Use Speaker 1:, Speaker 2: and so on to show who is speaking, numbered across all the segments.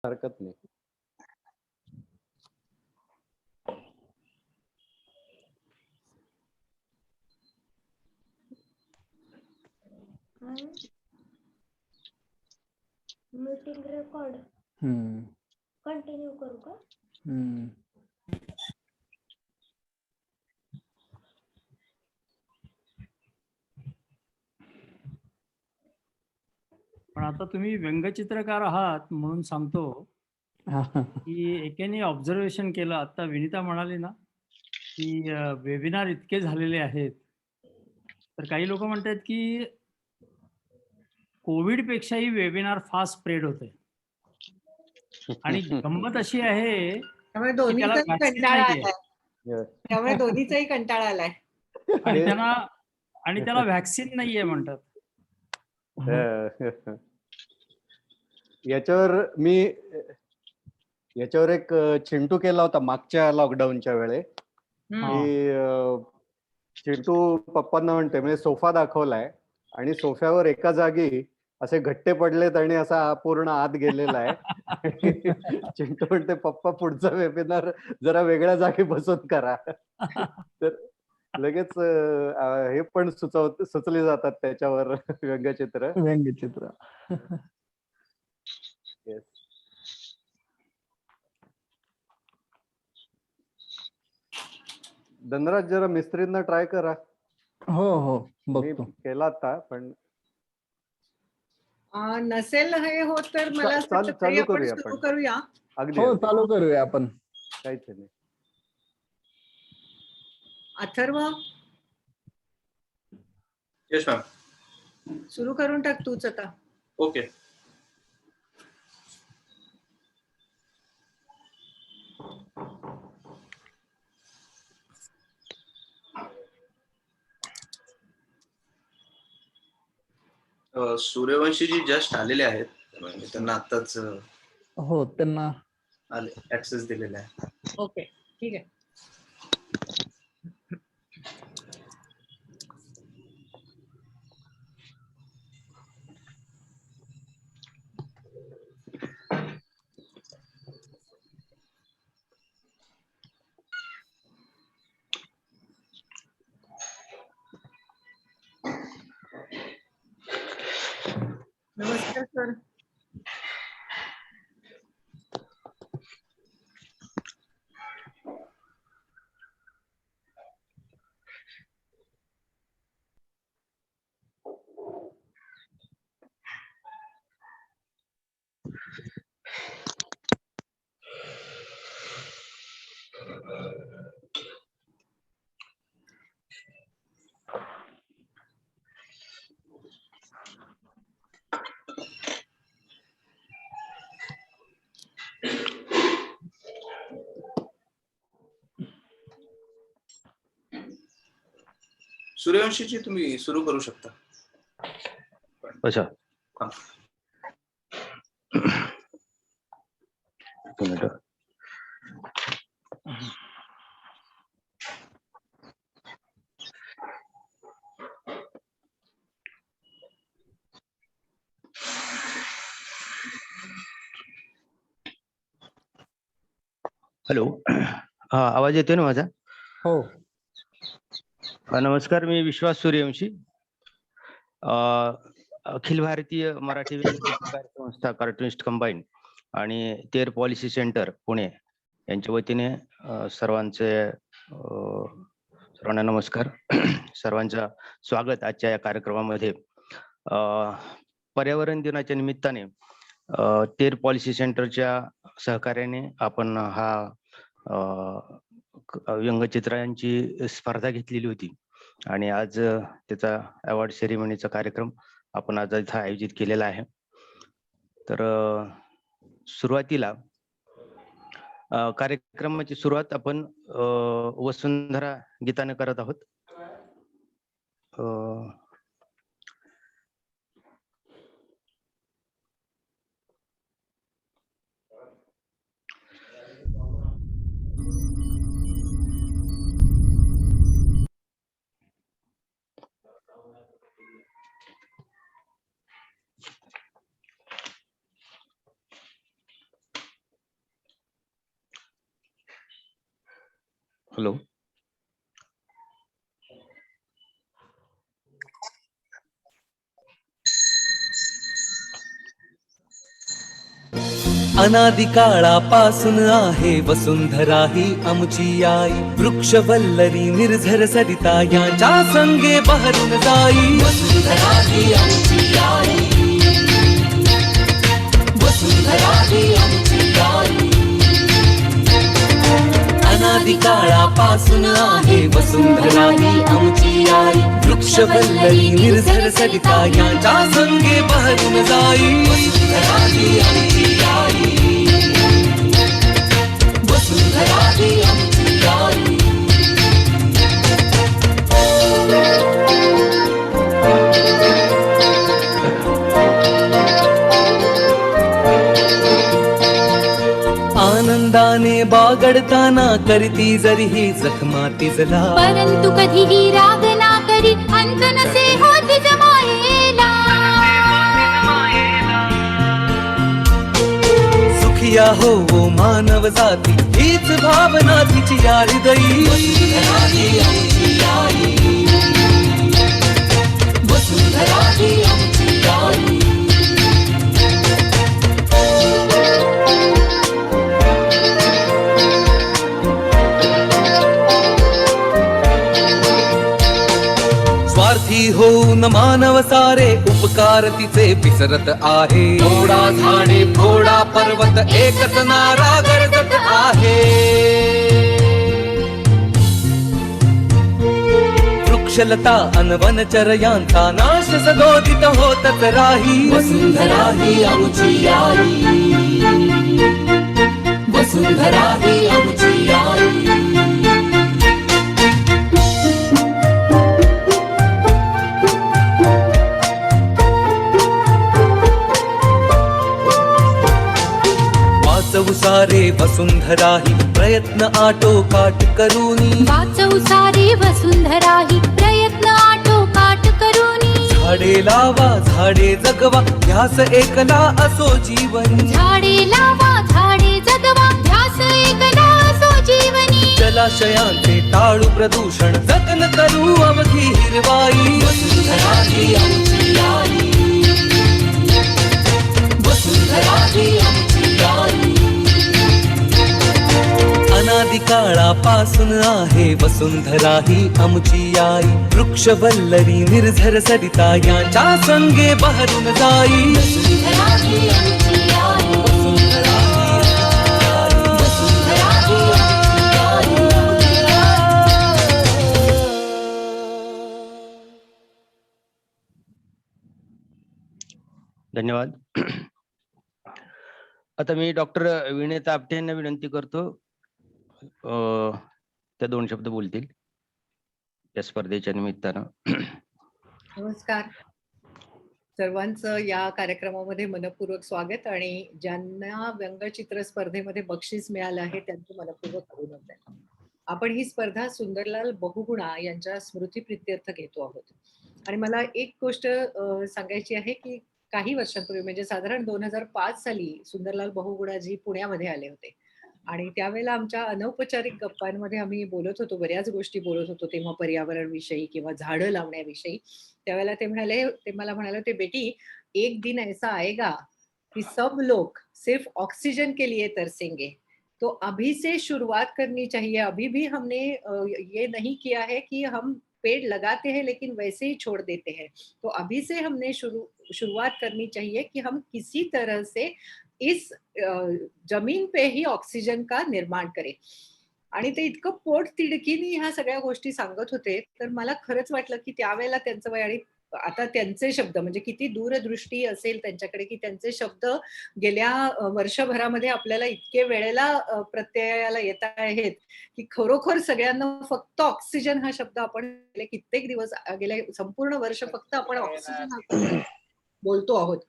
Speaker 1: हरकत नाही.
Speaker 2: Meeting record continue करू का?
Speaker 3: पण आता तुम्ही व्यंगचित्रकार आहात म्हणून सांगतो की एकेने ऑब्झर्वेशन केलं. आता विनिता म्हणाली ना की वेबिनार इतके झालेले आहेत, तर काही लोक म्हणतात की कोविड पेक्षाही वेबिनार फास्ट स्प्रेड होते. आणि गंमत अशी आहे
Speaker 4: त्यामुळे
Speaker 3: की त्याला
Speaker 4: दोन्हीचाही
Speaker 3: व्हॅक्सिन
Speaker 4: कंटाळा
Speaker 3: नाहीये.
Speaker 4: आलाय. त्यामुळे दोन्हीचाही कंटाळा आलाय.
Speaker 3: आणि त्याला व्हॅक्सिन नाहीये म्हणतात.
Speaker 1: याच्यावर एक चिंटू केला होता मागच्या लॉकडाऊनच्या वेळे की चिंटू पप्पांना म्हणते, म्हणजे सोफा दाखवलाय आणि सोफ्यावर एका जागी असे घट्टे पडलेत आणि असा पूर्ण आत गेलेला आहे. चिंटू म्हणते, पप्पा पुढचा वेबिनार जरा वेगळ्या जागी बसून करा. तर लगेच हे पण सुचले जातात त्याच्यावर व्यंगचित्र. धनराज, जरा मिस्त्रींना ट्राय करा.
Speaker 5: हो
Speaker 1: मी केला आता, पण
Speaker 4: नसेल हे होत तर मला असं वाटतं तरी
Speaker 1: चालू
Speaker 4: आपण
Speaker 1: करूया
Speaker 4: सुरू
Speaker 1: आपण.
Speaker 4: करूया.
Speaker 1: अगदी
Speaker 5: हो, चालू करूया आपण.
Speaker 1: काहीच नाही.
Speaker 4: Atharva,
Speaker 6: yes ma'am.
Speaker 4: सुरू करून टाक तूच आता.
Speaker 6: ओके. सूर्यवंशी जी जस्ट आलेले आहेत, म्हणजे त्यांना आताच
Speaker 5: हो, त्यांना
Speaker 6: ऍक्सेस दिलेला आहे.
Speaker 4: ओके, ठीक आहे. नमस्कार सर.
Speaker 6: सूर्यवंशीची तुम्ही सुरू करू शकता.
Speaker 7: अच्छा. हॅलो, हा आवाज येतोय ना माझा?
Speaker 5: हो.
Speaker 7: नमस्कार, मी विश्वास सूर्यवंशी, अखिल भारतीय मराठी व्यंगचित्रकार संस्था कार्टुनिस्ट कंबाईन आणि तेर पॉलिसी सेंटर पुणे यांच्या वतीने सर्वांना नमस्कार. सर्वांचं स्वागत आजच्या या कार्यक्रमामध्ये. पर्यावरण दिनाच्या निमित्ताने तेर पॉलिसी सेंटरच्या सहकार्याने आपण हा व्यंगचित्रांची स्पर्धा घेतलेली होती आणि आज त्याचा अवॉर्ड सेरेमनीचा कार्यक्रम आपण आज इथं आयोजित केलेला आहे. तर सुरुवातीला कार्यक्रमाची सुरुवात आपण वसुंधरा गीताने करत आहोत. हॅलो.
Speaker 8: अनादि काळापासून आहे वसुंधरा ही आमची आई. वृक्षवल्लरी निर्झर सरिता यांच्या संगे बहरून जाई. वसुंधरा ही आमची आई. वसुंधरा ही आमची आई. अनादि काळापासून आहे वसुंधरा ही आमची आई. वृक्षवल्लरी निर्झर सरिता यांच्या संगे बहरून जाई. वसुंधरा ही आमची आई. वसुंधरा ही आमची आई. आनंदाने बागडताना करती जरी ही जखमा तिजला.
Speaker 2: परंतु कधीही राग ना करी अंत नसे होत जमायेला.
Speaker 8: सुखिया हो वो मानव जाती हीच भावना तिची या हृदयी. वसुंधरा ही आमची आई. वसुंधरा ही आमची आई. स्वार्थी होऊन मानव सारे उपकार तिचे पिसरत आहे. थोडा झाडे थोडा पर्वत एकच नारा गरजत आहे. वृक्षलता अनवनचर यांचा नाश सदोदित होतच राही. वसुंधरा ही आमची आई. वसुंधरा ही आमची आई. वाचवू सारे वसुंधरा ही प्रयत्न आटोकाट करूनी.
Speaker 2: वाचवू सारे वसुंधरा ही प्रयत्न आटोकाट करूनी.
Speaker 8: झाडे लावा झाडे जगवा ध्यास एकला असो जीवनी.
Speaker 2: झाडे लावा झाडे जगवा ध्यास एकला असो जीवनी.
Speaker 8: जलाशयांचे टाळू प्रदूषण जतन करू अवघी हिरवाई. वसुंधरा ही आमची आई. वसुंधरा ही आमची आई. अनादि काळापासून आहे वसुंधरा ही आमची आई. वृक्षवल्लरी निर्झर सरिता यांच्या संगे बहरून जाई. वसुंधरा ही आमची आई. वसुंधरा ही आमची आई. वसुंधरा ही आमची आई.
Speaker 7: धन्यवाद. आता मी डॉक्टर विनेता आपटे यांना विनंती करतो त्या 2 शब्द बोलतील या स्पर्धेच्या निमित्तानं.
Speaker 4: नमस्कार सर्वांचं या कार्यक्रमामध्ये मनपूर्वक स्वागत. आणि ज्यांना व्यंगचित्र स्पर्धेमध्ये बक्षीस मिळालं आहे त्यांचं मनपूर्वक अभिनंदन. आपण ही स्पर्धा सुंदरलाल बहुगुणा यांच्या स्मृतीप्रित्यर्थ घेतो आहोत. आणि मला एक गोष्ट सांगायची आहे की काही वर्षांपूर्वी म्हणजे साधारण 2005 साली सुंदरलाल बहुगुणाजी पुण्यामध्ये आले होते. आणि त्यावेळेला आमच्या अनौपचारिक गप्पांमध्ये आम्ही बोलत होतो, बऱ्याच गोष्टी बोलत होतो तेव्हा पर्यावरण विषयी किंवा झाडं लावण्याविषयी. त्यावेळेला ते मला म्हणाले होते, बेटी एक दिन ऐसा आएगा कि सब लोग सिर्फ ऑक्सीजन के लिए तरसेंगे. तो अभी से शुरुआत करनी चाहिए. अभी भी हमने ये नहीं किया है कि हम पेड़ लगाते हैं लेकिन वैसे ही छोड़ देते हैं. तो अभी से हमने शुरुआत करनी चाहिए कि हम किसी तरह से इस जमीन पे ही ऑक्सिजन का निर्माण करें. आणि ते इतकं पोट तिडकीने ह्या सगळ्या गोष्टी सांगत होते. तर मला खरंच वाटलं की त्यावेळेला त्यांचं वय आणि आता त्यांचे शब्द म्हणजे किती दूरदृष्टी असेल त्यांच्याकडे की त्यांचे शब्द गेल्या वर्षभरामध्ये आपल्याला इतके वेळेला प्रत्ययाला येत आहेत की खरोखर सगळ्यांना फक्त ऑक्सिजन हा शब्द आपण गेले कित्येक दिवस गेले संपूर्ण वर्ष फक्त आपण ऑक्सिजन बोलतो आहोत.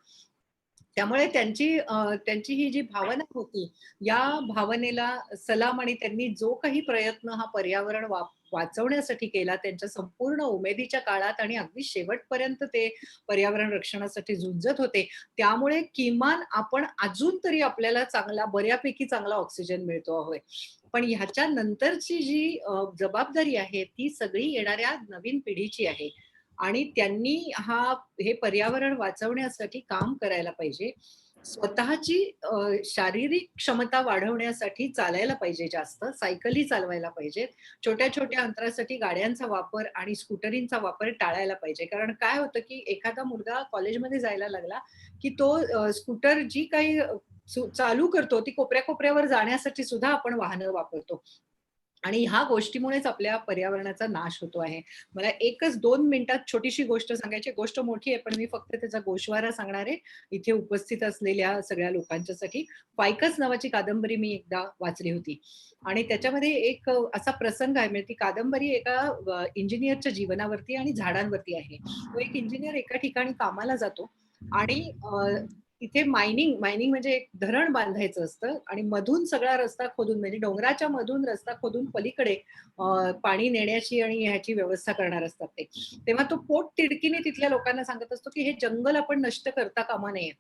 Speaker 4: त्यामुळे त्यांची ही जी भावना होती, या भावनेला सलाम आणि त्यांनी जो काही प्रयत्न हा पर्यावरण वाचवण्यासाठी केला, त्यांच्या संपूर्ण उमेदीच्या काळात आणि अगदी शेवटपर्यंत ते पर्यावरण रक्षणासाठी झुंजत होते. त्यामुळे किमान आपण अजून तरी आपल्याला बऱ्यापैकी चांगला ऑक्सिजन मिळतो आहे. पण ह्याच्या नंतरची जी जबाबदारी आहे, ती सगळी येणाऱ्या नवीन पिढीची आहे. आणि त्यांनी हे पर्यावरण वाचवण्यासाठी काम करायला पाहिजे. स्वतःची शारीरिक क्षमता वाढवण्यासाठी चालायला पाहिजे जास्त, सायकली चालवायला पाहिजेत. छोट्या-छोट्या अंतरासाठी गाड्यांचा वापर आणि स्कूटरींचा वापर टाळायला पाहिजे. कारण काय होतं, की एखादा मुलगा कॉलेजमध्ये जायला लागला, की तो स्कूटर जी काही चालू करतो, ती कोपऱ्या-कोपऱ्यावर जाण्यासाठी सुद्धा आपण वाहनं वापरतो. आणि ह्या गोष्टीमुळेच आपल्या पर्यावरणाचा नाश होतो आहे. मला एकच 2 मिनिटात छोटीशी गोष्ट सांगायची. गोष्ट मोठी आहे, पण मी फक्त त्याचा गोषवारा सांगणार आहे, इथे उपस्थित असलेल्या सगळ्या लोकांच्यासाठी. फायकस नावाची कादंबरी मी एकदा वाचली होती आणि त्याच्यामध्ये एक असा प्रसंग आहे, म्हणजे ती कादंबरी एका इंजिनिअरच्या जीवनावरती आणि झाडांवरती आहे. तो एक इंजिनिअर एका ठिकाणी कामाला जातो आणि तिथे मायनिंग म्हणजे एक धरण बांधायचं असतं आणि मधून सगळा रस्ता खोदून, म्हणजे डोंगराच्या मधून रस्ता खोदून पलीकडे पाणी नेण्याची आणि ह्याची व्यवस्था करणार असतात ते. तेव्हा तो पोटतिडकीने तिथल्या लोकांना सांगत असतो, की हे जंगल आपण नष्ट करता कामा नये.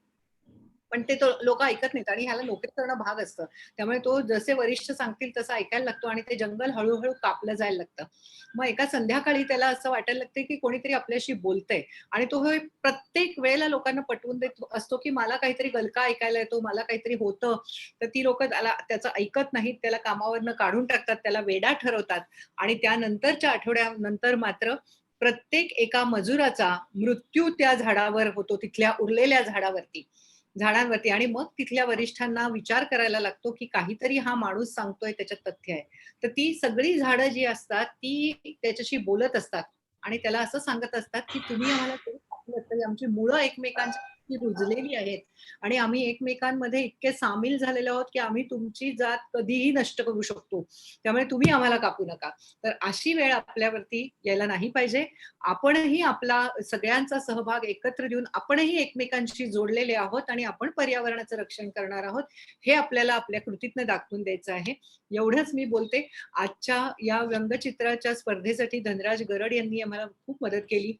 Speaker 4: पण ते लोकं ऐकत नाहीत आणि ह्याला नोकरी करणं भाग असतं. त्यामुळे तो जसे वरिष्ठ सांगतील तसं ऐकायला लागतो आणि ते जंगल हळू-हळू कापलं जायला लागतं. मग एका संध्याकाळी त्याला असं वाटायला लागतं, की कोणीतरी आपल्याशी बोलतंय आणि तो हे प्रत्येक वेळेला लोकांना पटवून देत असतो, की मला काहीतरी गलका ऐकायला येतो, मला काहीतरी होतं. तर ती लोकं त्याचं ऐकत नाहीत. त्याला कामावरनं काढून टाकतात, त्याला वेडा ठरवतात आणि त्यानंतरच्या आठवड्यानंतर मात्र प्रत्येक एका मजुराचा मृत्यू त्या झाडावर होतो, तिथल्या उरलेल्या झाडांवरती आणि मग तिथल्या वरिष्ठांना विचार करायला लागतो, की काहीतरी हा माणूस सांगतोय त्याच्यात तथ्य आहे. तर ती सगळी झाडं जी असतात, ती त्याच्याशी बोलत असतात आणि त्याला असं सांगत असतात, की तुम्ही आम्हाला जरी कापलत तरी आमची मुळं एकमेकांच्या इतकी रुजलेली आहेत आणि आम्ही एकमेकांमध्ये इतके सामील झालेलो आहोत, की आम्ही तुमची जात कधीही नष्ट करू शकतो. त्यामुळे तुम्ही आम्हाला कापू नका. तर अशी वेळ आपल्यावरती यायला नाही पाहिजे. आपणही आपला सगळ्यांचा सहभाग एकत्र देऊन आपणही एकमेकांशी जोडलेले आहोत आणि आपण पर्यावरणाचं रक्षण करणार आहोत. हे आपल्याला आपल्या कृतीतनं दाखवून द्यायचं आहे. एवढंच मी बोलते. आजच्या या व्यंगचित्राच्या स्पर्धेसाठी धनराज गरड यांनी आम्हाला खूप मदत केली.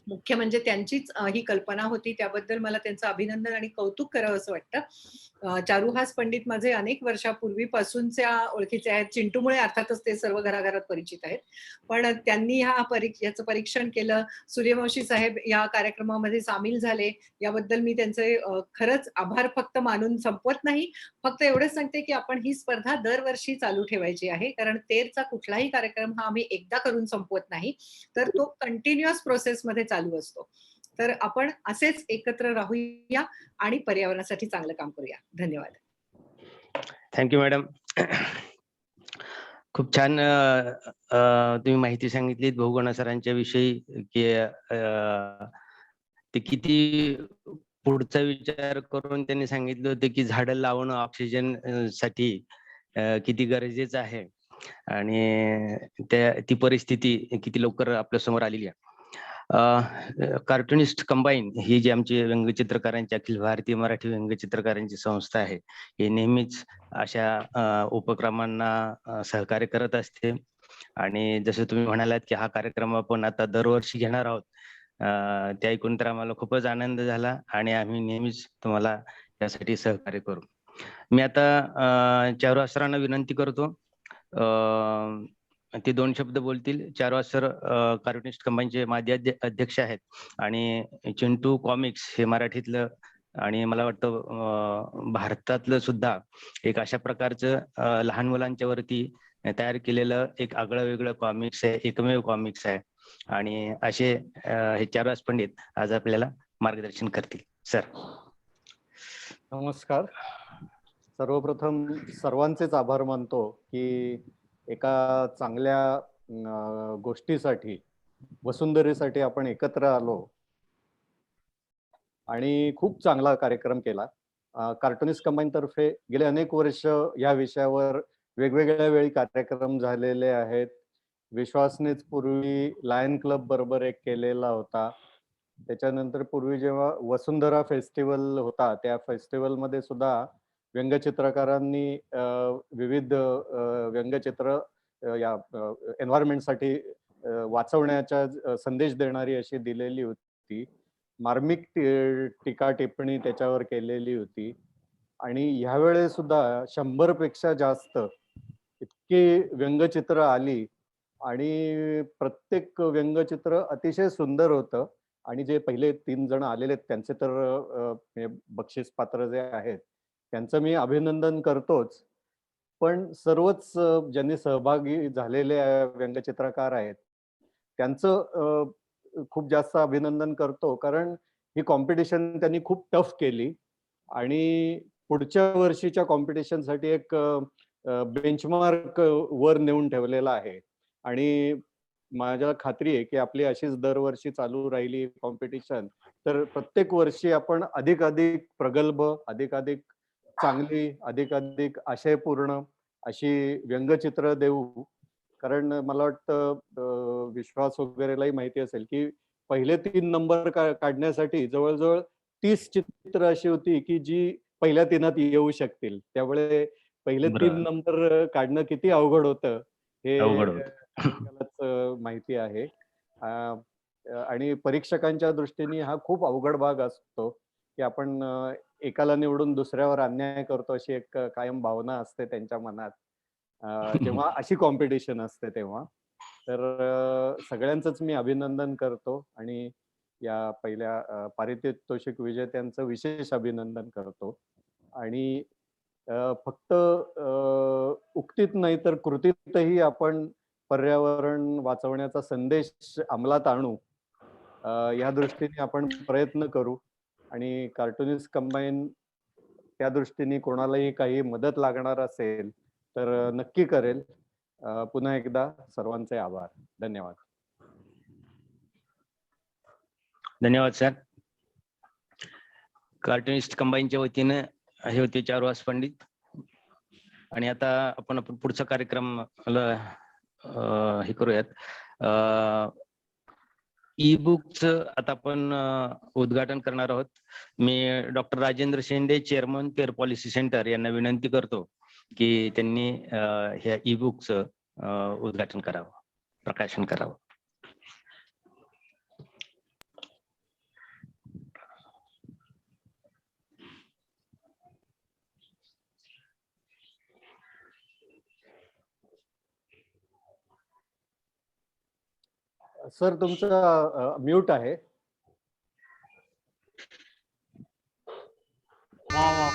Speaker 4: मुख्य म्हणजे त्यांचीच ही कल्पना होती. त्याबद्दल मला त्यांचं अभिनंदन आणि कौतुक करावंसं वाटतं. चारुहास पंडित माझे अनेक वर्षापूर्वीपासूनच्या ओळखीचे आहेत. चिंटूमुळे अर्थातच ते सर्व घराघरात परिचित आहेत. पण त्यांनी याचं परीक्षण केलं. सूर्यवंशी साहेब या कार्यक्रमामध्ये सामील झाले. याबद्दल मी त्यांचे खरंच आभार फक्त मानून संपवत नाही. फक्त एवढंच सांगते, की आपण ही स्पर्धा दरवर्षी चालू ठेवायची आहे. कारण तेरचा कुठलाही कार्यक्रम हा आम्ही एकदा करून संपवत नाही. तर तो कंटिन्युअस प्रोसेसमध्ये चालू असतो. तर आपण असेच एकत्र राहूया आणि पर्यावरणासाठी चांगलं काम करूया. धन्यवाद.
Speaker 7: Thank you madam. खूप छान तुम्ही माहिती सांगितलीत बहुगुणा सरांच्या विषयी, की ते किती पुढचा विचार करून त्यांनी सांगितलं होतं, की झाडं लावणं ऑक्सिजन साठी किती गरजेचं आहे आणि ती परिस्थिती किती लवकर आपल्या समोर आलेली आहे. कार्टुनिस्ट कंबाईन ही जी आमची व्यंगचित्रकारांची अखिल भारतीय मराठी व्यंगचित्रकारांची संस्था आहे, ही नेहमीच अशा उपक्रमांना सहकार्य करत असते. आणि जसं तुम्ही म्हणालात, की हा कार्यक्रम आपण आता दरवर्षी घेणार आहोत, ते ऐकून तर आम्हाला खूपच आनंद झाला आणि आम्ही नेहमीच तुम्हाला यासाठी सहकार्य करू. मी आता चारुहास सरांना विनंती करतो, ते 2 शब्द बोलतील. चारुहास सर कार्टुनिस्ट कंबाईनचे माजी अध्यक्ष आहेत आणि चिंटू कॉमिक्स हे मराठीतलं आणि मला वाटतं भारतातलं सुद्धा एक अशा प्रकारचं लहान मुलांच्या वरती तयार केलेलं एक आगळं वेगळं कॉमिक्स आहे, एकमेव कॉमिक्स आहे. आणि असे हे चारुहास पंडित आज आपल्याला मार्गदर्शन करतील. सर.
Speaker 1: नमस्कार. सर्वप्रथम सर्वांचेच आभार मानतो, की एका चांगल्या गोष्टीसाठी, वसुंधरेसाठी आपण एकत्र आलो आणि खूप चांगला कार्यक्रम केला. कार्टुनिस्ट कंबाईन तर्फे गेले अनेक वर्ष या विषयावर वेगवेगळ्या वेळी कार्यक्रम झालेले आहेत. विश्वासनेच पूर्वी लायन क्लब बरोबर एक केलेला होता. त्याच्यानंतर पूर्वी जेव्हा वसुंधरा फेस्टिवल होता, त्या फेस्टिवलमध्ये सुद्धा व्यंगचित्रकारांनी विविध व्यंगचित्र या एन्व्हायरमेंटसाठी वाचवण्याचा संदेश देणारी अशी दिलेली होती. मार्मिक टीका टिप्पणी त्याच्यावर केलेली होती. आणि ह्यावेळेस सुद्धा 100 पेक्षा जास्त इतकी व्यंगचित्र आली आणि प्रत्येक व्यंगचित्र अतिशय सुंदर होतं. आणि जे पहिले 3 जण आलेले आहेत त्यांचे तर म्हणजे बक्षीस पात्र जे आहेत त्यांचं मी अभिनंदन करतोच. पण सर्वच ज्यांनी सहभागी झालेले व्यंगचित्रकार आहेत त्यांचं खूप जास्त अभिनंदन करतो. कारण ही कॉम्पिटिशन त्यांनी खूप टफ केली आणि पुढच्या वर्षीच्या कॉम्पिटिशनसाठी एक बेंचमार्क वर नेऊन ठेवलेला आहे. आणि माझ्या खात्री आहे की आपली अशीच दरवर्षी चालू राहिली कॉम्पिटिशन तर प्रत्येक वर्षी आपण अधिकाधिक प्रगल्भ, अधिकाधिक चांगली, अधिकाधिक आशयपूर्ण अशी व्यंगचित्र देऊ. कारण मला वाटतं विश्वास वगैरेलाही माहिती असेल की पहिले 3 नंबर काढण्यासाठी जवळजवळ 30 चित्र अशी होती की जी पहिल्या 3त येऊ शकतील. त्यामुळे पहिले 3 नंबर काढणं किती अवघड होतं हे
Speaker 7: अवघड होतं.
Speaker 1: आपल्यालाच माहिती आहे. आणि परीक्षकांच्या दृष्टीने हा खूप अवघड भाग असतो की आपण एकाला निवडून दुसऱ्यावर अन्याय करतो अशी एक कायम भावना असते त्यांच्या मनात जेव्हा अशी कॉम्पिटिशन असते तेव्हा. तर सगळ्यांचंच मी अभिनंदन करतो आणि या पहिल्या पारितोषिक विजेत्यांचं विशेष अभिनंदन करतो. आणि फक्त उक्तीत नाही तर कृतीतही आपण पर्यावरण वाचवण्याचा संदेश अंमलात आणू या दृष्टीने आपण प्रयत्न करू. आणि कार्टुनिस्ट कंबाईन त्या दृष्टीने कोणालाही काही मदत लागणार असेल तर नक्की करेल. पुन्हा एकदा सर्वांचे आभार. धन्यवाद.
Speaker 7: धन्यवाद सर. कार्टुनिस्ट कंबाईनच्या वतीनं हे होते चारुहास पंडित. आणि आता आपण पुढचा कार्यक्रम हे करूयात. ई बुकचं आता आपण उद्घाटन करणार आहोत. मी डॉक्टर राजेंद्र शेंडे, चेअरमन पेअर पॉलिसी सेंटर यांना विनंती करतो की त्यांनी ह्या ई बुकचं उद्घाटन करावं, प्रकाशन करावं.
Speaker 1: सर तुमचं म्यूट आहे.
Speaker 3: वा वा.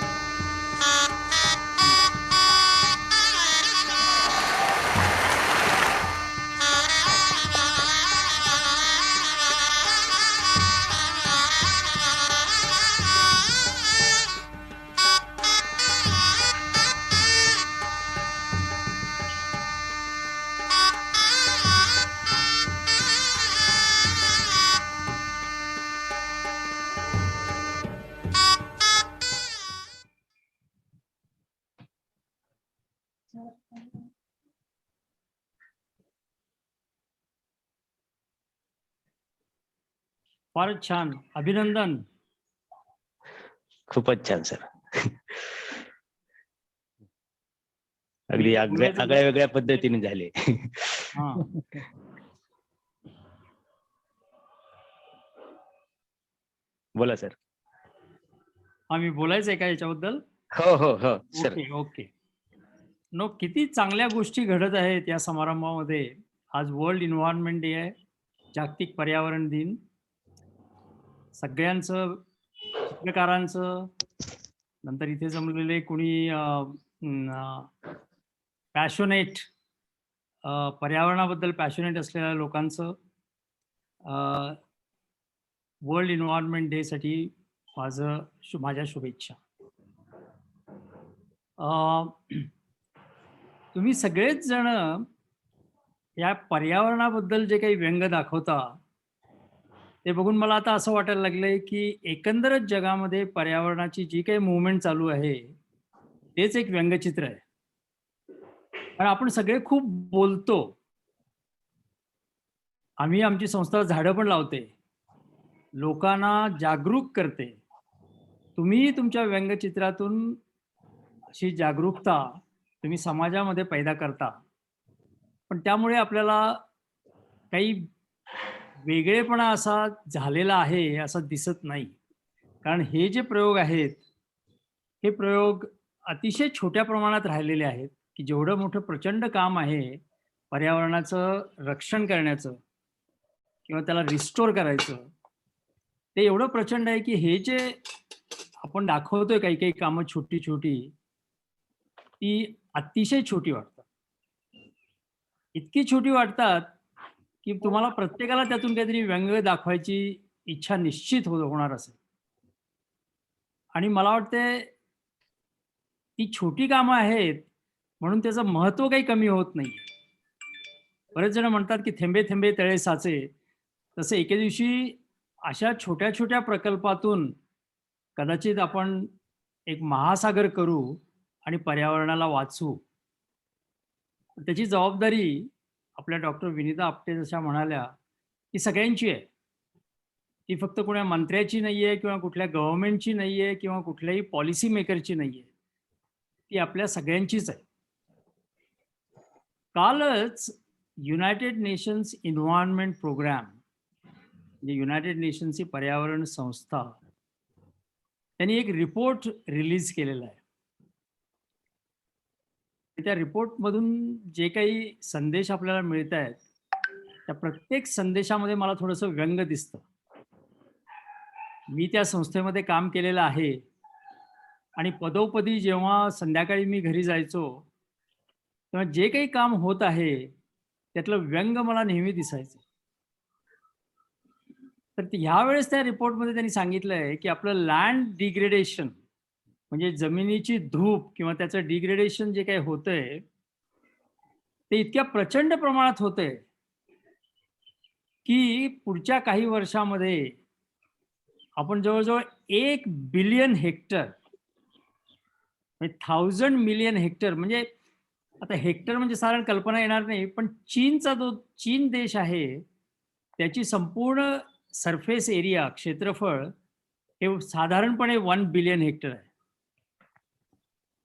Speaker 3: फारच छान. अभिनंदन.
Speaker 7: खूपच छान सर. अगदी आगळ्या वेगळ्या पद्धतीने झाले. बोला सर.
Speaker 3: आम्ही बोलायचंय का याच्याबद्दल?
Speaker 7: हो हो हो सर.
Speaker 3: Okay okay. नो, किती चांगल्या गोष्टी घडत आहेत या समारंभामध्ये. आज वर्ल्ड एन्व्हायरमेंट डे आहे, जागतिक पर्यावरण दिन. सगळ्यांचं, चित्रकारांचं, नंतर इथे जमलेले कुणी पॅशनेट, पर्यावरणाबद्दल पॅशनेट असलेल्या लोकांचं वर्ल्ड एन्व्हायरमेंट डे साठी माझ्या शुभेच्छा. तुम्ही सगळेच जण या पर्यावरणाबद्दल जे काही व्यंग दाखवता ते बघून मला आता असं वाटायला लागलंय की एकंदरच जगामध्ये पर्यावरणाची जी काही मुवमेंट चालू आहे तेच एक व्यंगचित्र आहे. कारण आपण सगळे खूप बोलतो, आम्ही आमची संस्था झाडं पण लावते, लोकांना जागरूक करते. तुम्ही तुमच्या व्यंगचित्रातून अशी जागरूकता तुम्ही समाजामध्ये पैदा करता. पण त्यामुळे आपल्याला काही वेगळेपणा असा झालेला आहे असं दिसत नाही. कारण हे जे प्रयोग आहेत, हे प्रयोग अतिशय छोट्या प्रमाणात राहिलेले आहेत, की जेवढं मोठं प्रचंड काम आहे पर्यावरणाचं रक्षण करण्याचं किंवा त्याला रिस्टोर करायचं, ते एवढं प्रचंड आहे की हे जे आपण दाखवतोय काही काही कामं छोटी छोटी, ती अतिशय छोटी वाटतात. इतकी छोटी वाटतात की तुम्हाला प्रत्येकाला त्यातून काहीतरी व्यंग दाखवायची इच्छा निश्चित होणार असेल. आणि मला वाटते ती छोटी कामं आहेत म्हणून त्याचं महत्त्व काही कमी होत नाही. बरेच जण म्हणतात की थेंबे थेंबे तळे साचे. तसं एके दिवशी अशा छोट्या छोट्या प्रकल्पातून कदाचित आपण एक महासागर करू आणि पर्यावरणाला वाचवू. त्याची जबाबदारी आपल्या डॉक्टर विनिता आपटे जशा म्हणाल्या की सगळ्यांची आहे. ती फक्त कोणा मंत्र्याची नाही आहे किंवा कुठल्या गव्हर्नमेंटची नाही आहे किंवा कुठल्याही पॉलिसी मेकरची नाही आहे. ती आपल्या सगळ्यांचीच आहे. कालच युनायटेड नेशन्स एन्व्हायरमेंट प्रोग्राम, म्हणजे युनायटेड नेशन्सची पर्यावरण संस्था, त्यांनी एक रिपोर्ट रिलीज केलेला आहे. त्या रिपोर्टमधून जे काही संदेश आपल्याला मिळत आहेत, त्या प्रत्येक संदेशामध्ये मला थोडंसं व्यंग दिसतं. मी त्या संस्थेमध्ये काम केलेलं आहे आणि पदोपदी जेव्हा संध्याकाळी मी घरी जायचो तेव्हा जे काही काम होत आहे त्यातलं व्यंग मला नेहमी दिसायचं. तर ह्यावेळेस त्या रिपोर्टमध्ये त्यांनी सांगितलं आहे की आपलं लँड डिग्रेडेशन, म्हणजे जमिनीची धूप किंवा त्याचं डिग्रेडेशन जे काही होतंय ते इतक्या प्रचंड प्रमाणात होतंय की पुढच्या काही वर्षामध्ये आपण जवळजवळ 1 बिलियन हेक्टर, 1000 मिलियन हेक्टर, म्हणजे आता हेक्टर म्हणजे साधारण कल्पना येणार नाही, पण चीनचा जो चीन देश आहे त्याची संपूर्ण सरफेस एरिया, क्षेत्रफळ हे साधारणपणे 1 बिलियन हेक्टर आहे.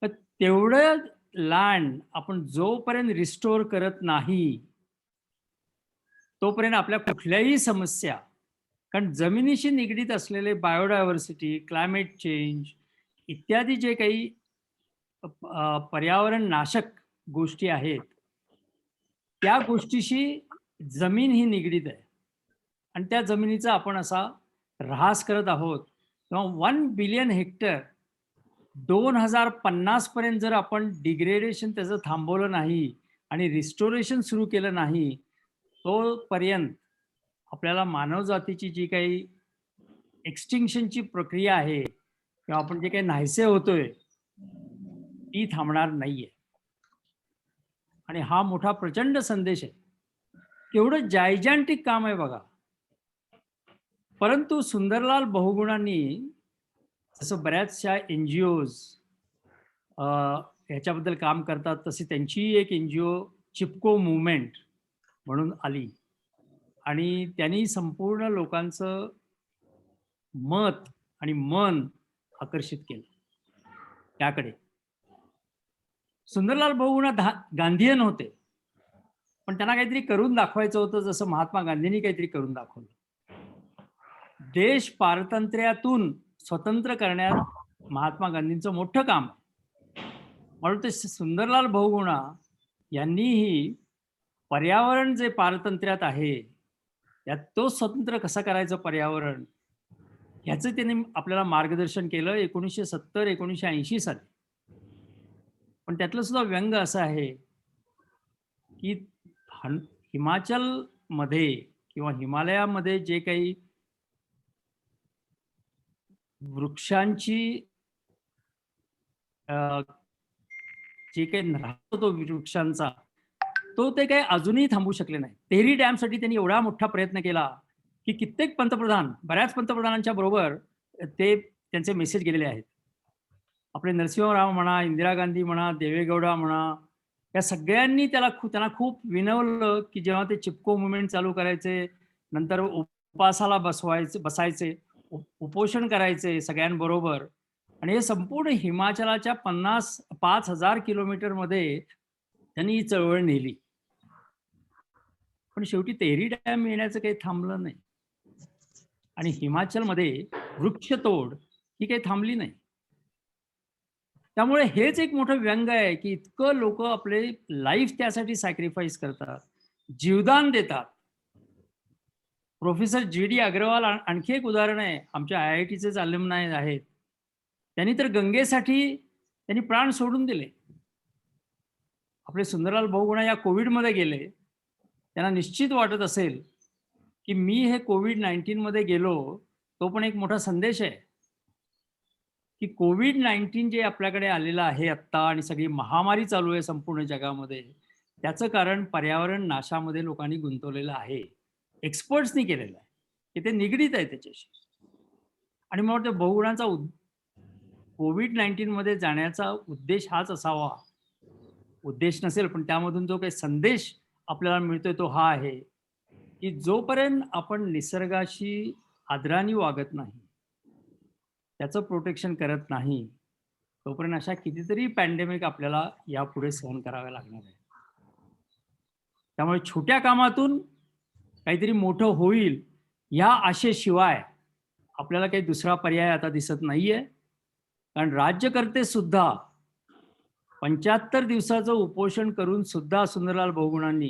Speaker 3: तर तेवढं लँड आपण जोपर्यंत रिस्टोर करत नाही तोपर्यंत आपल्या कुठल्याही समस्या, कारण जमिनीशी निगडीत असलेले बायोडायव्हर्सिटी, क्लायमेट चेंज इत्यादी जे काही पर्यावरण नाशक गोष्टी आहेत त्या गोष्टीशी जमीन ही निगडीत आहे आणि त्या जमिनीचा आपण असा ऱ्हास करत आहोत. तेव्हा 1 बिलियन हेक्टर 2050 पर्यंत जर आपण डिग्रेडेशन त्याचं थांबवलं नाही आणि रिस्टोरेशन सुरू केलं नाही तोपर्यंत आपल्याला मानवजातीची जी काही एक्सटिंक्शनची प्रक्रिया आहे किंवा आपण जे काही नाहीसे होतोय ती थांबणार नाहीये. आणि हा मोठा प्रचंड संदेश आहे. केवढं जायजॅन्टिक काम आहे बघा. परंतु सुंदरलाल बहुगुणांनी जसं बऱ्याचशा NGOज ह्याच्याबद्दल काम करतात तशी त्यांची एक NGO चिपको मुवमेंट म्हणून आली आणि त्यांनी संपूर्ण लोकांचं मत आणि मन आकर्षित केलं त्याकडे. सुंदरलाल बहुगुणा गांधीयन होते, पण त्यांना काहीतरी करून दाखवायचं होतं, जसं महात्मा गांधींनी काहीतरी करून दाखवलं. देश पारतंत्र्यातून स्वतंत्र करण्यात महात्मा गांधींचं मोठं काम. म्हणून ते सुंदरलाल बहुगुणा यांनीही पर्यावरण जे पारतंत्र्यात आहे त्यात तो स्वतंत्र कसा करायचं पर्यावरण ह्याचं त्यांनी आपल्याला मार्गदर्शन केलं 1970-1980 साली. पण त्यातलं सुद्धा व्यंग असं आहे की हिमाचलमध्ये किंवा हिमालयामध्ये जे काही वृक्षांची जे काही राहतो तो वृक्षांचा तो ते काही अजूनही थांबू शकले नाही. तेहरी डॅमसाठी त्यांनी एवढा मोठा प्रयत्न केला की कित्येक पंतप्रधान, बऱ्याच पंतप्रधानांच्या बरोबर ते त्यांचे मेसेज गेलेले आहेत. आपले नरसिंहराव म्हणा, इंदिरा गांधी म्हणा, देवेगौडा म्हणा, या सगळ्यांनी त्यांना खूप विनवलं की जेव्हा ते चिपको मुवमेंट चालू करायचे, नंतर उपासाला बसायचे, उपोषण करायचे सगळ्यांबरोबर. आणि हे संपूर्ण हिमाचलाच्या 5,000 किलोमीटर मध्ये त्यांनी ही चळवळ नेली. पण शेवटी तेहरी डॅम येण्याचं काही थांबलं नाही आणि हिमाचलमध्ये वृक्षतोड ही काही थांबली नाही. त्यामुळे हेच एक मोठं व्यंग आहे की इतकं लोक आपले लाईफ त्यासाठी सॅक्रिफाईस करतात, जीवदान देतात. Professor GD. अग्रवाल आणखी एक उदाहरण आहे. आमच्या IITचे अल्युमनाय आहेत. त्यांनी तर गंगेसाठी त्यांनी प्राण सोडून दिले. आपले सुंदरलाल बहुगुणा या कोविडमध्ये गेले. त्यांना निश्चित वाटत असेल की मी हे कोविड-19 मध्ये गेलो, तो पण एक मोठा संदेश आहे की कोविड-19 जे आपल्याकडे आलेलं आहे आत्ता आणि सगळी महामारी चालू आहे संपूर्ण जगामध्ये, त्याचं कारण पर्यावरण नाशामध्ये लोकांनी गुंतवलेलं आहे. एक्सपर्ट्सनी केलेलं आहे की ते निगडीत आहे त्याच्याशी. आणि मला वाटतं बहुगुणांचा कोविड-19 मध्ये जाण्याचा उद्देश हाच असावा. उद्देश नसेल पण त्यामधून जो काही संदेश आपल्याला मिळतोय तो हा आहे की जोपर्यंत आपण निसर्गाशी आदराने वागत नाही, त्याचं प्रोटेक्शन करत नाही, तोपर्यंत अशा कितीतरी पॅन्डेमिक आपल्याला यापुढे सहन कराव्या लागणार आहे. त्यामुळे छोट्या कामातून काहीतरी मोठं होईल या आशेशिवाय आपल्याला काही दुसरा पर्याय आता दिसत नाहीये. कारण राज्यकर्ते सुद्धा 75 दिवसाचं उपोषण करून सुद्धा सुंदरलाल बहुगुणांनी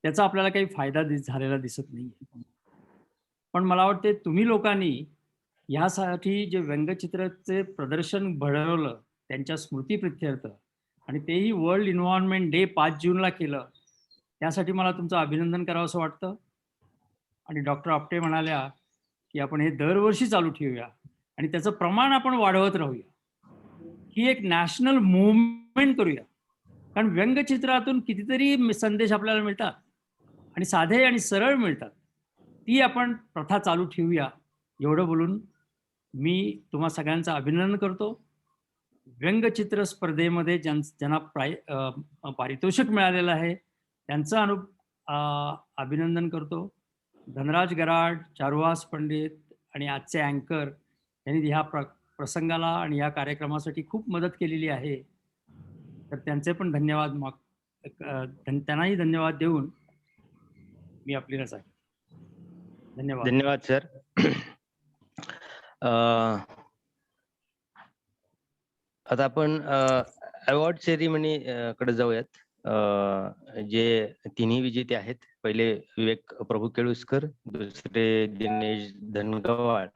Speaker 3: त्याचा आपल्याला काही फायदा झालेला दिसत नाही. पण मला वाटते तुम्ही लोकांनी यासाठी जे व्यंगचित्राचे प्रदर्शन घडवलं त्यांच्या स्मृतीप्रित्यर्थ, आणि तेही वर्ल्ड एन्व्हायरमेंट डे 5 जूनला केलं, त्यासाठी मला तुमचं अभिनंदन करावं असं वाटतं. आणि डॉक्टर आपटे म्हणाल्या की आपण हे दरवर्षी चालू ठेवूया आणि त्याचं प्रमाण आपण वाढवत राहूया, ही एक नॅशनल मूव्हमेंट करूया. कारण व्यंगचित्रातून कितीतरी संदेश आपल्याला मिळतात आणि साधे आणि सरळ मिळतात. ती आपण प्रथा चालू ठेवूया. एवढं बोलून मी तुम्हा सगळ्यांचं अभिनंदन करतो. व्यंगचित्र स्पर्धेमध्ये ज्यांना पारितोषिक मिळालेलं आहे त्यांचं अभिनंदन करतो. धनराज गराड, चारुहास पंडित आणि आजचे अँकर यांनी ह्या प्रसंगाला आणि या कार्यक्रमासाठी खूप मदत केलेली आहे. तर त्यांचे पण धन्यवाद त्यांनाही धन्यवाद देऊन मी आपली रजा घेतो. धन्यवाद.
Speaker 7: धन्यवाद सर. आता आपण अवॉर्ड सेरेमनी कडे जाऊयात. जे तिन्ही विजेते आहेत, पहिले विवेक प्रभू केळुसकर, दुसरे दिनेश धनगवाळ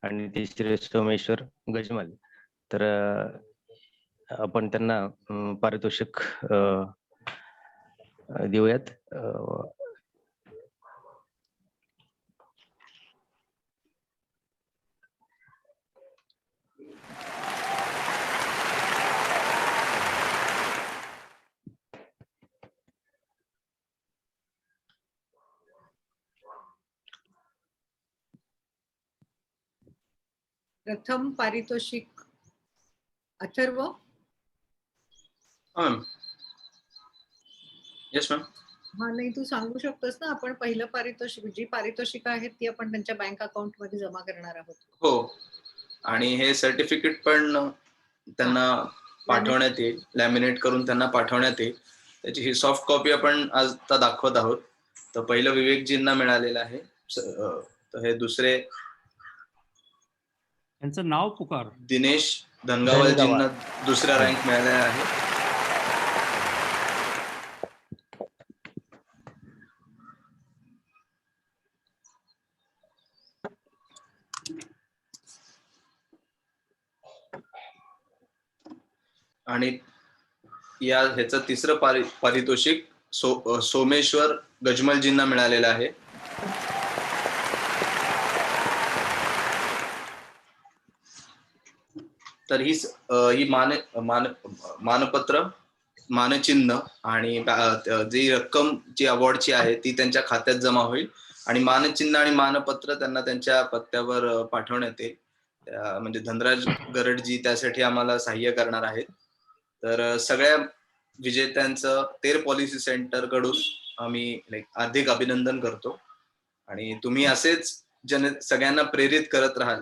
Speaker 7: आणि तिसरे सोमेश्वर गजमल. तर आपण त्यांना पारितोषिक देऊयात.
Speaker 4: प्रथम पारितोषिक अथर्व.
Speaker 6: Yes ma'am.
Speaker 4: हा, नाही तू सांगू शकतोस ना, आपण पहिलं पारितोषिक, जी पारितोषिक आहेत ती आपण त्यांच्या बँक अकाउंट मध्ये जमा करणार आहोत.
Speaker 6: हो, आणि हे सर्टिफिकेट पण त्यांना पाठवण्यात येईल, लॅमिनेट करून त्यांना पाठवण्यात येईल. त्याची ही सॉफ्ट कॉपी आपण आज दाखवत आहोत. तर पहिलं विवेकजींना मिळालेलं आहे. तर हे दुसरे
Speaker 3: त्यांचं नाव पुकार.
Speaker 6: दिनेश धनगावलजींना दुसरा रँक मिळालेला आहे. आणि ह्याचं तिसरं पारितोषिक सोमेश्वर गजमलजींना मिळालेलं आहे. तर ही मानपत्र, मानचिन्ह आणि जी रक्कम जी अवॉर्डची आहे ती त्यांच्या खात्यात जमा होईल आणि मानचिन्ह आणि मानपत्र त्यांना त्यांच्या पत्त्यावर पाठवण्यात येईल. म्हणजे धनराज गरडजी त्यासाठी आम्हाला सहाय्य करणार आहेत. तर सगळ्या विजेत्यांचं तेर पॉलिसी सेंटर कडून आम्ही हार्दिक अभिनंदन करतो आणि तुम्ही असेच सगळ्यांना प्रेरित करत राहाल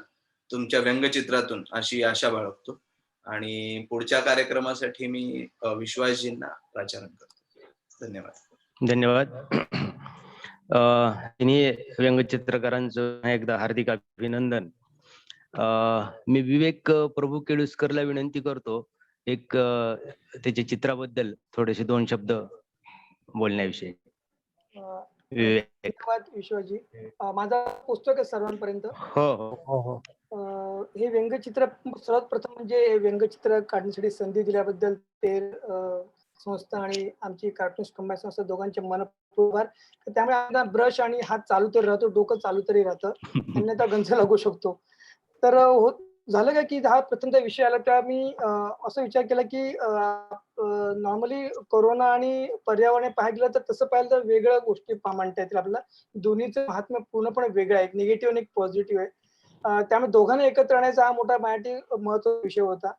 Speaker 6: तुमच्या व्यंगचित्रातून, अशी आशा बाळगतो. आणि पुढच्या कार्यक्रमासाठी मी विश्वासजींना प्राचारण करतो. धन्यवाद.
Speaker 7: धन्यवाद. तिन्ही व्यंगचित्रकारांचं एकदा हार्दिक अभिनंदन. मी विवेक प्रभू केळुसकरला विनंती करतो एक त्याच्या चित्राबद्दल थोडेसे 2 शब्द बोलण्याविषयी. विवेक.
Speaker 9: धन्यवाद विश्वजी. माझा पुस्तक आहे सर्वांपर्यंत.
Speaker 7: हो हो
Speaker 5: हो.
Speaker 9: हे व्यंगचित्र सर्वात प्रथम म्हणजे व्यंगचित्र काढण्यासाठी संधी दिल्याबद्दल ते संस्था आणि आमची कार्टून्स कंबाईन संस्था दोघांचे मनपूर्वक. त्यामुळे आता ब्रश आणि हात चालू तरी राहतो, डोकं चालू तरी राहतं, अन्यथा गंज लागू शकतो. तर झालं काय की हा प्रथमचा विषय आला तेव्हा मी असा विचार केला की नॉर्मली कोरोना आणि पर्यावरण पाहायला गेलं तर तसं पाहिलं तर वेगळ्या गोष्टी मांडता येतील आपल्याला. दोन्हीचं महात्म्य पूर्णपणे वेगळं आहे, एक निगेटिव्ह आणि एक पॉझिटिव्ह आहे. त्यामुळे दोघांना एकत्र आणण्याचा हा मोठा माझ्यासाठी महत्त्वाचा विषय होता.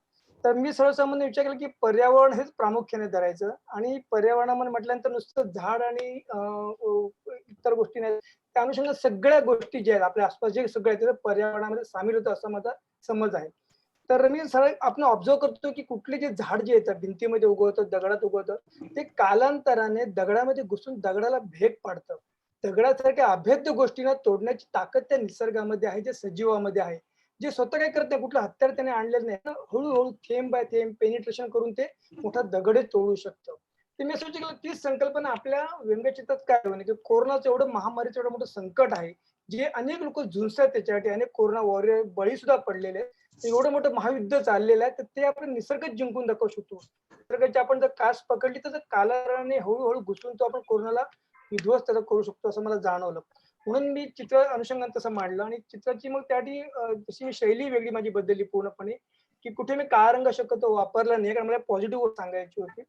Speaker 9: तर मी सर्वसामान्य विचार केला की पर्यावरण हेच प्रामुख्याने धरायचं आणि पर्यावरणामध्ये म्हटल्यानंतर नुसतं झाड आणि इतर गोष्टी नाही, त्या अनुषंगाने सगळ्या गोष्टी ज्या आहेत आपल्या आसपास जे सगळ्या आहेत पर्यावरणामध्ये सामील होतं असं माझा समज आहे. तर मी सरळ आपण ऑब्झर्व करतो की कुठले जे झाड जे येतात भिंतीमध्ये उगवतं, दगडात उगवतं, ते कालांतराने दगडामध्ये घुसून दगडाला भेग पाडतं. दगडासारख्या अभेद्य गोष्टींना तोडण्याची ताकद त्या निसर्गामध्ये आहे, जे सजीवामध्ये आहे, जे स्वतः काही करत नाही, कुठलं हत्यार त्याने आणलेलं नाही, हळूहळू थेंब बाय थेंब पेनिट्रेशन करून ते मोठा दगडे तोडू शकतं. ते मी असं विचार केलं तीच संकल्पना आपल्या व्यंगचित्रात काय होणे की कोरोनाचं एवढं महामारीचं एवढं मोठं संकट आहे, जे अनेक लोक झुंजतात त्याच्यासाठी, अनेक कोरोना वॉरियर बळी सुद्धा पडलेले आहेत, एवढं मोठं महायुद्ध चाललेलं आहे, तर ते आपण निसर्गच जिंकून दाखवू शकतो. निसर्गाची आपण जर कास पकडली तर कालांतराने हळूहळू घुसून तो आपण कोरोनाला विध्वस्त करू शकतो असं मला जाणवलं. म्हणून मी चित्र अनुषंगाने तसं मांडलं आणि चित्राची मग त्यासाठी तशी शैली वेगळी माझी बदलली पूर्णपणे, की कुठे मी काळा रंग शक्यतो वापरला नाही, कारण मला पॉझिटिव्ह सांगायची होती.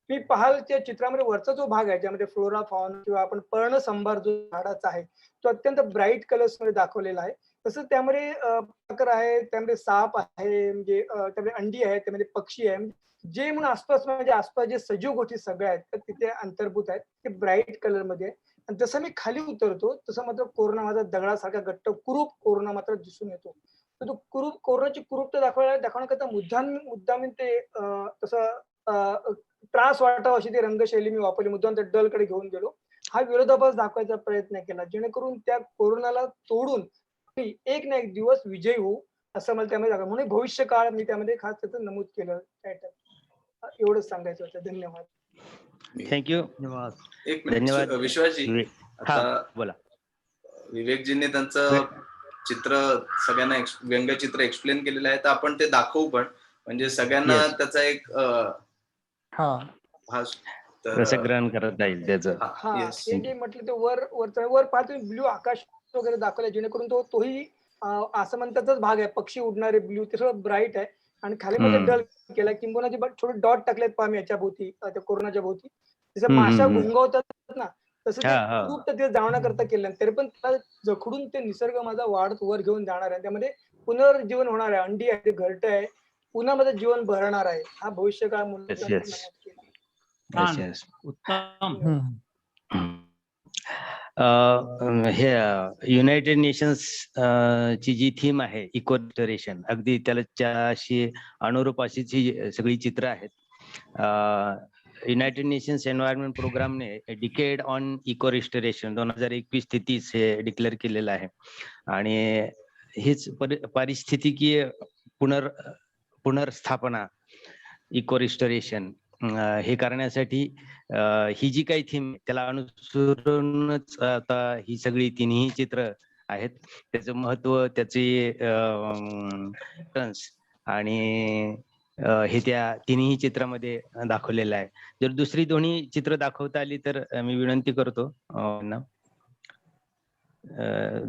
Speaker 9: मी पाहाल त्या चित्रामध्ये वरचा जो भाग आहे ज्यामध्ये फ्लोरा फॉन किंवा आपण पर्णसंभार जो झाडाचा आहे तो अत्यंत ब्राईट कलर्स मध्ये दाखवलेला आहे. तसंच त्यामध्ये पाकर आहे, त्यामध्ये साप आहे, म्हणजे त्यामध्ये अंडी आहे, त्यामध्ये पक्षी आहे, जे म्हणून आसपास म्हणजे आसपास जे सजीव गोष्टी सगळ्या आहेत तर तिथे अंतर्भूत आहेत, ते ब्राईट कलर मध्ये आहे. आणि जसं मी खाली उतरतो तसं मात्र कोरोना माझा दगडासारखा घट्ट कुरूप कोरोना मात्र दिसून येतो. तर तो कुरूप कोरोनाची कुरूपता दाखवण्याकरता मुद्दाम ते तसं त्रास वाटावा अशी ती रंगशैली मी वापरली, मुद्दाम त्या डलकडे घेऊन गेलो. हा विरोधाभास दाखवायचा प्रयत्न केला जेणेकरून त्या कोरोनाला तोडून एक ना एक दिवस विजयी होऊ असं मला त्यामध्ये दाखवलं. म्हणून भविष्य काळ मी त्यामध्ये खास त्याचं नमूद केलं. एवढंच सांगायचं होतं. धन्यवाद.
Speaker 7: थँक्यू.
Speaker 6: एक मिनिट
Speaker 7: धन्यवाद
Speaker 6: विश्वासजी. आता
Speaker 7: बोला.
Speaker 6: विवेकजींनी त्यांचं चित्र सगळ्यांना व्यंगचित्र एक्सप्लेन केलेलं आहे, तर आपण ते दाखवू पण, म्हणजे सगळ्यांना त्याचा एक
Speaker 7: रसग्रहण करत जाईल त्याचं.
Speaker 9: जे म्हटलं ते वर पाहतो ब्ल्यू आकाश वगैरे दाखवलंय जेणेकरून तोही असं म्हणतातच भाग आहे, पक्षी उडणारे ब्ल्यू ते सगळं ब्राईट आहे. आणि खाली मध्ये डल केला, किंबहुना जे छोटे डॉट टाकलेत पाम याच्या भोवती त्या कोरोनाच्या भोवती, जसं माशा घुंगवतात ना तसं खूप ते जाणण्याकरता केलं, तरी पण त्याला जखडून ते निसर्ग माझा वाढत वर घेऊन जाणार आहे. त्यामध्ये पुनर्जीवन होणार आहे, अंडी आहे, घरट आहे, पुन्हा माझं जीवन भरणार आहे. हा भविष्य काळ म्हणून
Speaker 7: हे युनायटेड नेशन्स ची जी थीम आहे इको रिस्टोरेशन, अगदी त्याच्याशी अनुरूप अशी जी सगळी चित्र आहेत. युनायटेड नेशन्स एन्व्हायरमेंट प्रोग्रामने डिकेड ऑन इको रिस्टोरेशन 2021 ते 30 हे डिक्लेअर केलेलं आहे. आणि हेच पारिस्थितिकीय पुनर्स्थापना, इको रिस्टोरेशन हे करण्यासाठी ही जी काही थीम त्याला अनुसरूनच आता ही सगळी तिन्ही चित्र आहेत. त्याचं महत्व, त्याचे आणि हे त्या तिन्ही चित्रामध्ये दाखवलेलं आहे. जर दुसरी दोन्ही चित्र दाखवता आली तर मी विनंती करतो.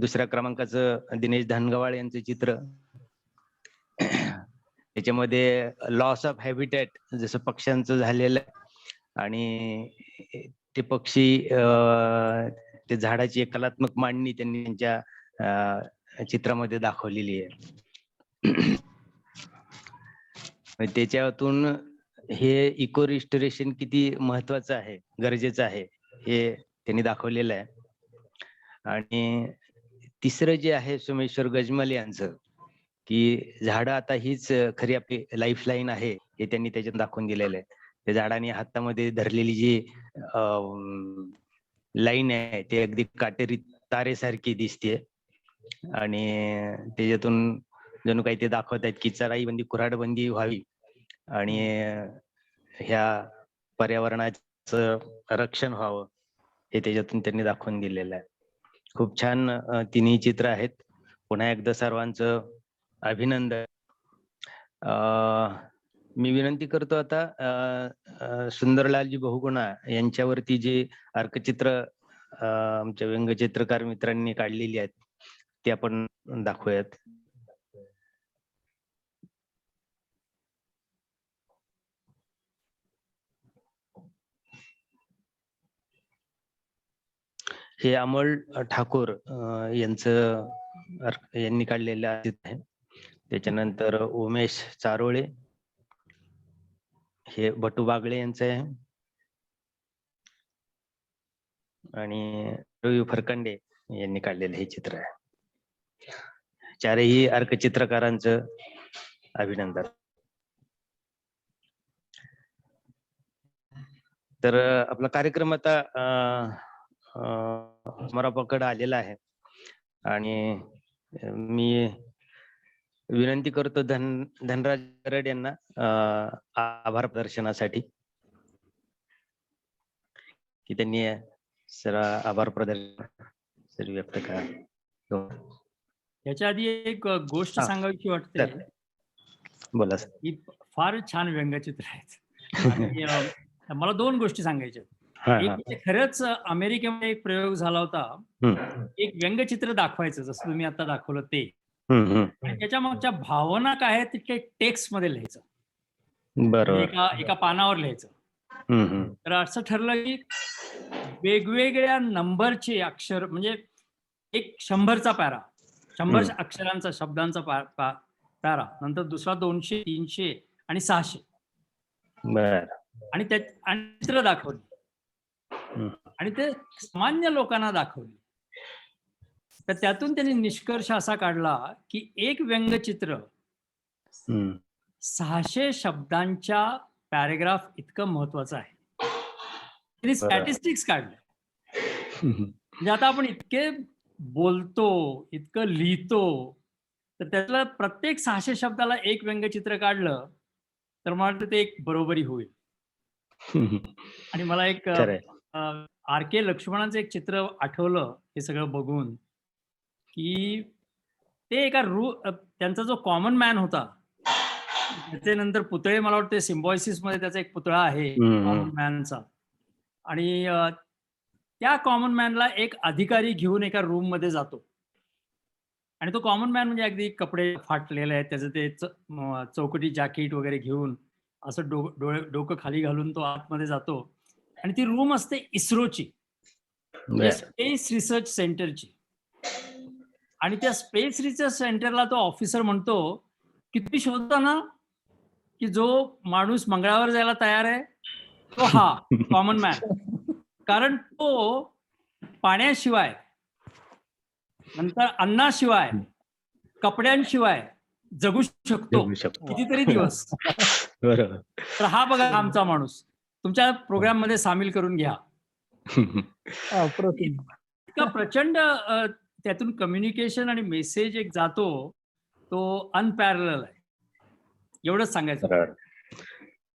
Speaker 7: दुसऱ्या क्रमांकाचं दिनेश धनगवाळ यांचं चित्र, त्याच्यामध्ये लॉस ऑफ हॅबिटॅट जसं पक्ष्यांचं झालेलं आहे आणि ते पक्षी ते झाडाची एक कलात्मक मांडणी त्यांनी त्यांच्या चित्रामध्ये दाखवलेली आहे. त्याच्यातून हे इको रिस्टोरेशन किती महत्वाचं आहे, गरजेचं आहे हे त्यांनी दाखवलेलं आहे. आणि तिसरं जे आहे सोमेश्वर गजमल यांचं, की झाडं आता हीच खरी आपली लाईफलाईन आहे, हे त्यांनी त्याच्यात दाखवून दिलेलं आहे. त्या झाडाने हातामध्ये धरलेली जी लाईन आहे ती अगदी काटेरी तारेसारखी दिसते आणि त्याच्यातून जणू काही ते दाखवत आहेत की चराई बंदी, कुऱ्हाड बंदी व्हावी आणि ह्या पर्यावरणाचं रक्षण व्हावं, हे त्याच्यातून त्यांनी दाखवून दिलेलं आहे. खूप छान तिन्ही चित्र आहेत. पुन्हा एकदा सर्वांचं अभिनंदन. मी विनंती करतो आता सुंदरलालजी बहुगुणा यांच्यावरती जे अर्कचित्र आमच्या व्यंगचित्रकार मित्रांनी काढलेली आहेत ते आपण दाखवूयात. हे अमोल ठाकूर यांनी काढलेलं आहे. त्याच्यानंतर उमेश चारोळे, हे बटू बागळे यांचं आहे आणि रवी फरकंडे यांनी काढलेलं हे चित्र आहे. चारही अर्कचित्रकारांचं अभिनंदन. तर आपला कार्यक्रम आता समारोपाकडे आलेला आहे आणि मी विनंती करतो धनराज गरड यांना आभार प्रदर्शनासाठी, की त्यांनी सर आभार प्रदर्शन व्यक्त करा.
Speaker 3: याच्या आधी एक गोष्ट सांगायची वाटते.
Speaker 7: बोला सर.
Speaker 3: ही फार छान व्यंगचित्र आहेत आणि मला 2 गोष्टी सांगायच्या. एक म्हणजे खरंच अमेरिकेमध्ये एक प्रयोग झाला होता. एक व्यंगचित्र दाखवायचं जसं तुम्ही आता दाखवलं ते, आणि त्याच्या मागच्या भावना काय आहेत ते टेक्स्ट मध्ये लिहायचं.
Speaker 7: बरोबर.
Speaker 3: एका पानावर लिहायचं. तर असं ठरलं की वेगवेगळ्या नंबरचे अक्षर, म्हणजे एक 100चा पॅरा, 100 अक्षरांचा शब्दांचा पॅरा, नंतर दुसरा 200, 300 आणि 600. आणि चित्र दाखवली आणि ते सामान्य लोकांना दाखवली. तर त्यातून त्यांनी निष्कर्ष असा काढला की एक व्यंगचित्र 600 शब्दांच्या पॅरेग्राफ इतकं महत्वाचं आहे. त्यांनी स्टॅटिस्टिक्स काढले. म्हणजे आता आपण इतके बोलतो, इतकं लिहितो, तर त्यातलं प्रत्येक 600 शब्दाला एक व्यंगचित्र काढलं तर मला वाटतं ते एक बरोबरी होईल. आणि मला एक RK लक्ष्मणांचं एक चित्र आठवलं हे सगळं बघून, की ते एका त्यांचा जो कॉमन मॅन होता, त्याचे नंतर पुतळे, मला वाटतं सिम्बॉयसिस मध्ये त्याचा एक पुतळा आहे कॉमन मॅनचा, आणि त्या कॉमन मॅनला एक अधिकारी घेऊन एका रूम मध्ये जातो आणि तो कॉमन मॅन म्हणजे अगदी कपडे फाटलेले आहेत, त्याचं ते चौकटी जॅकेट वगैरे घेऊन असं डोकं खाली घालून तो आतमध्ये जातो आणि ती रूम असते इस्रोची, स्पेस रिसर्च सेंटरची. आणि त्या स्पेस रिसर्च सेंटरला तो ऑफिसर म्हणतो की तुम्ही शोधता ना की जो माणूस मंगळावर जायला तयार आहे तो हा कॉमन मॅन, कारण तो पाण्याशिवाय, नंतर अन्नाशिवाय, कपड्यांशिवाय जगू शकतो कितीतरी दिवस. तर हा बघा आमचा माणूस, तुमच्या प्रोग्राम मध्ये सामील करून घ्या. इतका प्रचंड त्यातून कम्युनिकेशन आणि मेसेज एक जातो, तो अनपॅरलल आहे. एवढंच सांगायचं.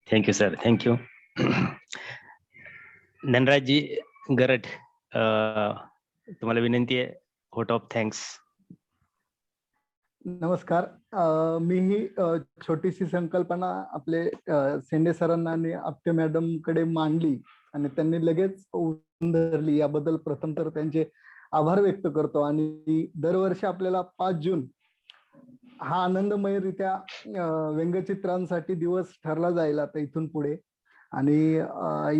Speaker 7: Thank you sir, thank you. Dhanrajji Garad, तुम्हाला विनंती आहे, व्होट ऑफ थँक्स.
Speaker 5: नमस्कार. मी ही छोटीशी संकल्पना आपले सेंडे सरांना आणि आपटे मॅडम कडे मांडली आणि त्यांनी लगेच धरली. याबद्दल प्रथम तर त्यांचे आभार व्यक्त करतो. आणि दरवर्षी आपल्याला 5 जून हा आनंदमयरित्या व्यंगचित्रांसाठी दिवस ठरला जाईल आता इथून पुढे. आणि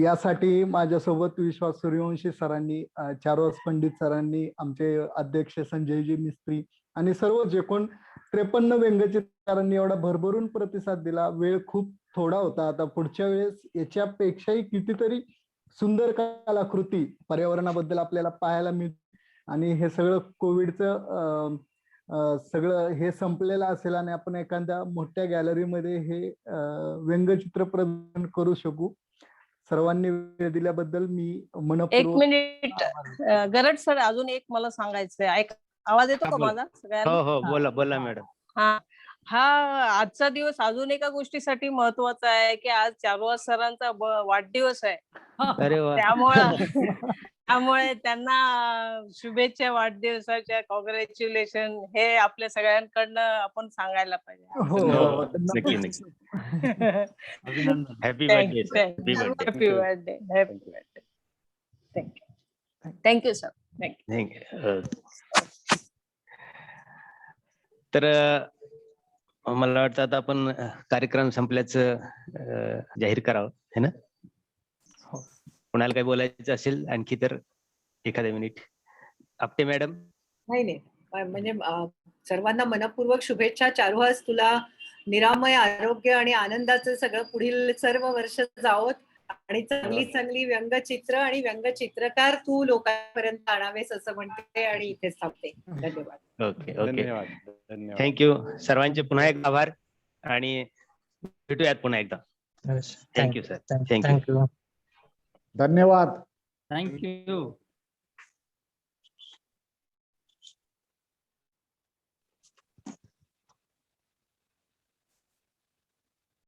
Speaker 5: यासाठी माझ्यासोबत विश्वास सूर्यवंशी सरांनी, चारुहास पंडित सरांनी, आमचे अध्यक्ष संजयजी मिस्त्री आणि सर्व जे कोण 53 व्यंगचित्रकारांनी एवढा भरभरून प्रतिसाद दिला. वेळ खूप थोडा होता. आता पुढच्या वेळेस याच्यापेक्षाही कितीतरी सुंदर कलाकृती पर्यावरणाबद्दल आपल्याला पाहायला मिळते. आणि हे सगळं कोविडचं सगळं हे संपलेलं असेल आणि आपण एखाद्या मोठ्या गॅलरीमध्ये हे व्यंगचित्र प्रदर्शन करू शकू. सर्वांनी वेळ दिल्याबद्दल मी
Speaker 10: एक
Speaker 5: मनपूर्वक
Speaker 10: मिनिट गरड सर, अजून एक मला सांगायचंय. आवाज येतो
Speaker 3: हा,
Speaker 10: का
Speaker 3: बोला.
Speaker 10: माझा सगळ्यांना?
Speaker 7: हो हो, बोला बोला मॅडम.
Speaker 10: हा आजचा दिवस अजून एका गोष्टीसाठी महत्वाचा आहे की आज चारुहास सरांचा वाढदिवस आहे.
Speaker 7: अरे वा.
Speaker 10: त्यामुळे त्यांना शुभेच्छा वाढदिवसाच्या, कॉंग्रॅच्युलेशन हे आपल्या सगळ्यांकडनं आपण सांगायला पाहिजे.
Speaker 5: हो
Speaker 7: नक्की नक्की.
Speaker 3: अभिनंदन.
Speaker 7: Happy birthday sir. Happy birthday.
Speaker 10: Happy birthday. Happy birthday. Thank you. Thank you sir. Thank you.
Speaker 7: तर मला वाटतं आता आपण कार्यक्रम संपल्याचं जाहीर करावं, है ना? कोणाला काही बोलायचं असेल आणखी तर एखाद्या मिनिट. आपटे मॅडम.
Speaker 4: नाही म्हणजे सर्वांना मनपूर्वक शुभेच्छा. चारुहास, तुला निरामय आरोग्य आणि आनंदाचं सगळं पुढील सर्व वर्ष जावोत आणि चांगली व्यंगचित्र आणि व्यंगचित्रकार तू लोकांपर्यंत आणावेस असं म्हणते आणि इथेच थांबते. धन्यवाद.
Speaker 7: Okay okay, thank you. सर्वांचे पुन्हा एकदा आभार आणि भेटूयात पुन्हा एकदा. Thank you sir. थँक्यू.
Speaker 1: धन्यवाद.
Speaker 3: थँक्यू.